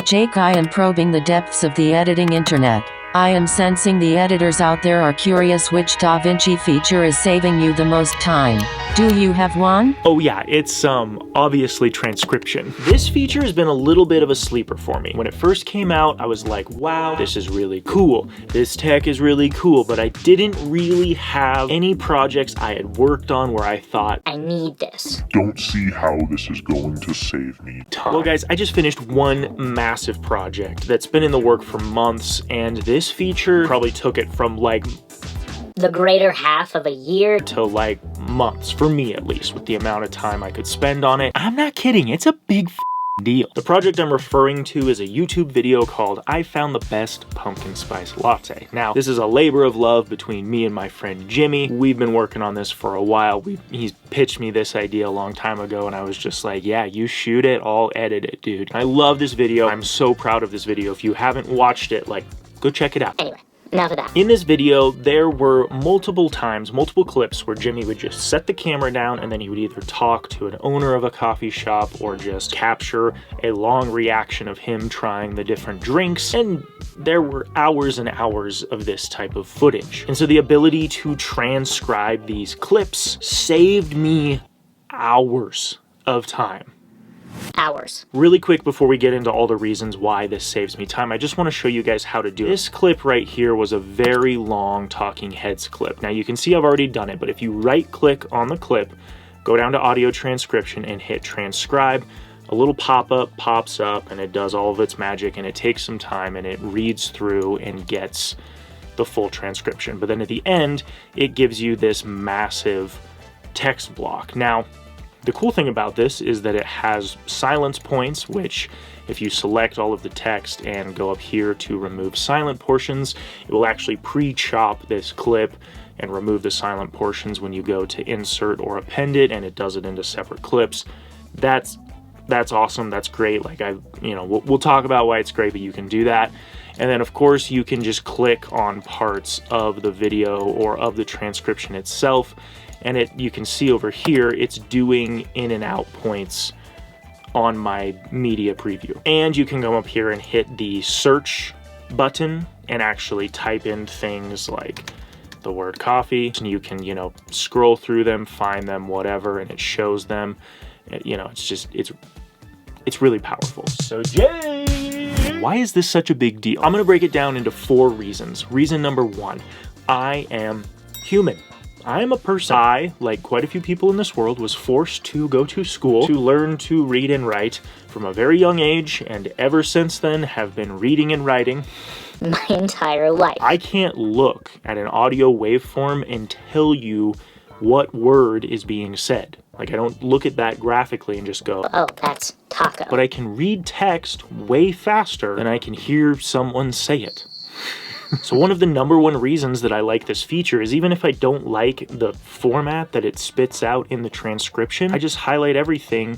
Jake, I am probing the depths of the editing internet. I am sensing the editors out there are curious which DaVinci feature is saving you the most time. Do you have one? Oh yeah, it's obviously transcription. This feature has been a little bit of a sleeper for me. When it first came out, I was like, wow, this is really cool. This tech is really cool, but I didn't really have any projects I had worked on where I thought, I need this. Don't see how this is going to save me time. Well guys, I just finished one massive project that's been in the work for months, and this feature probably took it from like The greater half of a year to like months, for me at least, with the amount of time I could spend on it. I'm not kidding, it's a big deal. The project I'm referring to is a YouTube video called I Found the Best Pumpkin Spice Latte. Now, this is a labor of love between me and my friend Jimmy. We've been working on this for a while. He's pitched me this idea a long time ago, and I was just like, yeah, you shoot it, I'll edit it, dude. I love this video. I'm so proud of this video. If you haven't watched it, like, go check it out. Anyway, enough of that. In this video, there were multiple clips where Jimmy would just set the camera down and then he would either talk to an owner of a coffee shop or just capture a long reaction of him trying the different drinks. And there were hours and hours of this type of footage. And so the ability to transcribe these clips saved me hours of time. Hours. Really quick before we get into all the reasons why this saves me time, I just want to show you guys how to do it. This clip right here was a very long talking heads clip. Now you can see I've already done it, but if you right click on the clip, go down to audio transcription and hit transcribe, a little pop-up pops up and it does all of its magic, and it takes some time and it reads through and gets the full transcription. But then at the end, it gives you this massive text block. Now, the cool thing about this is that it has silence points, which if you select all of the text and go up here to remove silent portions, it will actually pre-chop this clip and remove the silent portions when you go to insert or append it, and it does it into separate clips. That's awesome. That's great. Like we'll talk about why it's great, but you can do that. And then of course you can just click on parts of the video or of the transcription itself, and you can see over here, it's doing in and out points on my media preview. And you can go up here and hit the search button and actually type in things like the word coffee. And you can, scroll through them, find them, whatever, and it shows them. It's really powerful. So Jay, why is this such a big deal? I'm gonna break it down into 4 reasons. Reason number 1, I am human. I am a person. I, like quite a few people in this world, was forced to go to school to learn to read and write from a very young age, and ever since then have been reading and writing my entire life. I can't look at an audio waveform and tell you what word is being said. Like, I don't look at that graphically and just go, oh, that's taco. But I can read text way faster than I can hear someone say it. So one of the #1 reasons that I like this feature is even if I don't like the format that it spits out in the transcription, I just highlight everything,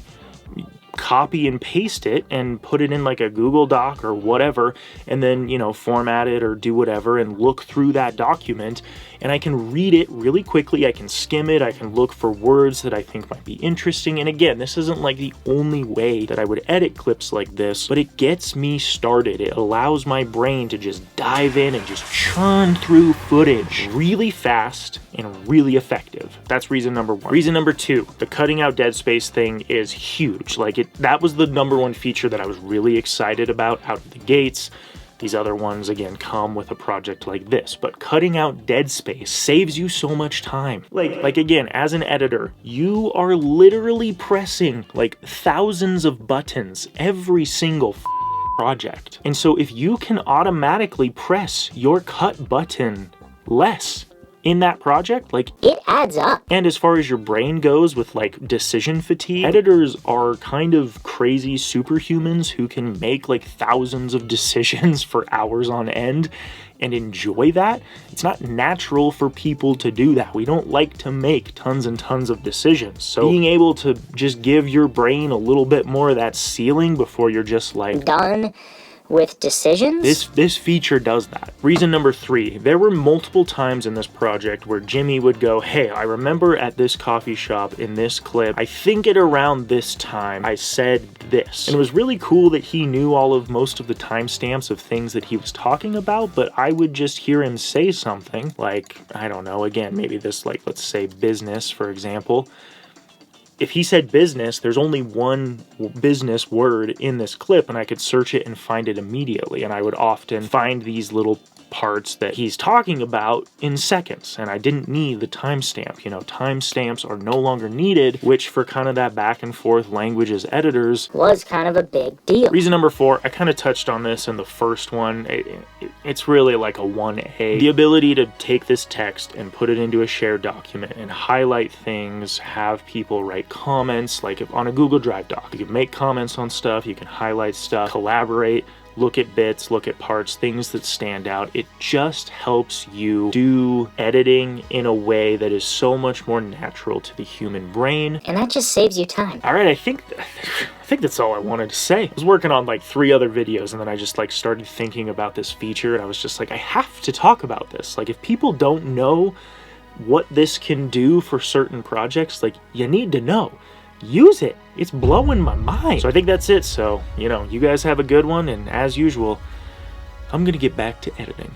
copy and paste it, and put it in like a Google Doc or whatever, and then, format it or do whatever and look through that document, and I can read it really quickly. I can skim it. I can look for words that I think might be interesting. And again, this isn't like the only way that I would edit clips like this, but it gets me started. It allows my brain to just dive in and just churn through footage really fast and really effective. That's reason number 1. Reason number 2, the cutting out dead space thing is huge. That was the #1 feature that I was really excited about out of the gates. These other ones, again, come with a project like this, but cutting out dead space saves you so much time. Like again, as an editor, you are literally pressing like thousands of buttons every single project. And so if you can automatically press your cut button less in that project, it adds up. And as far as your brain goes with decision fatigue, editors are kind of crazy superhumans who can make thousands of decisions for hours on end and enjoy that. It's not natural for people to do that. We don't like to make tons and tons of decisions. So being able to just give your brain a little bit more of that ceiling before you're just done with decisions? This feature does that. Reason number 3, there were multiple times in this project where Jimmy would go, hey, I remember at this coffee shop in this clip, I think at around this time I said this. And it was really cool that he knew most of the timestamps of things that he was talking about, but I would just hear him say something like, I don't know, again, maybe this, like, let's say business, for example. If he said business, there's only one business word in this clip, and I could search it and find it immediately. And I would often find these little parts that he's talking about in seconds, and I didn't need the timestamp. You know, timestamps are no longer needed, which for kind of that back and forth language as editors was kind of a big deal. Reason number 4, I kind of touched on this in the first one. It's really like a 1A. The ability to take this text and put it into a shared document and highlight things, have people write comments, like if on a Google Drive doc. You can make comments on stuff, you can highlight stuff, collaborate, look at bits, look at parts, things that stand out. It just helps you do editing in a way that is so much more natural to the human brain. And that just saves you time. All right, I think that's all I wanted to say. I was working on like 3 other videos, and then I just like started thinking about this feature, and I was just like, I have to talk about this. Like, if people don't know what this can do for certain projects, like, you need to know. Use it. It's blowing my mind. So I think that's it. So, you know, you guys have a good one, and as usual, I'm gonna get back to editing.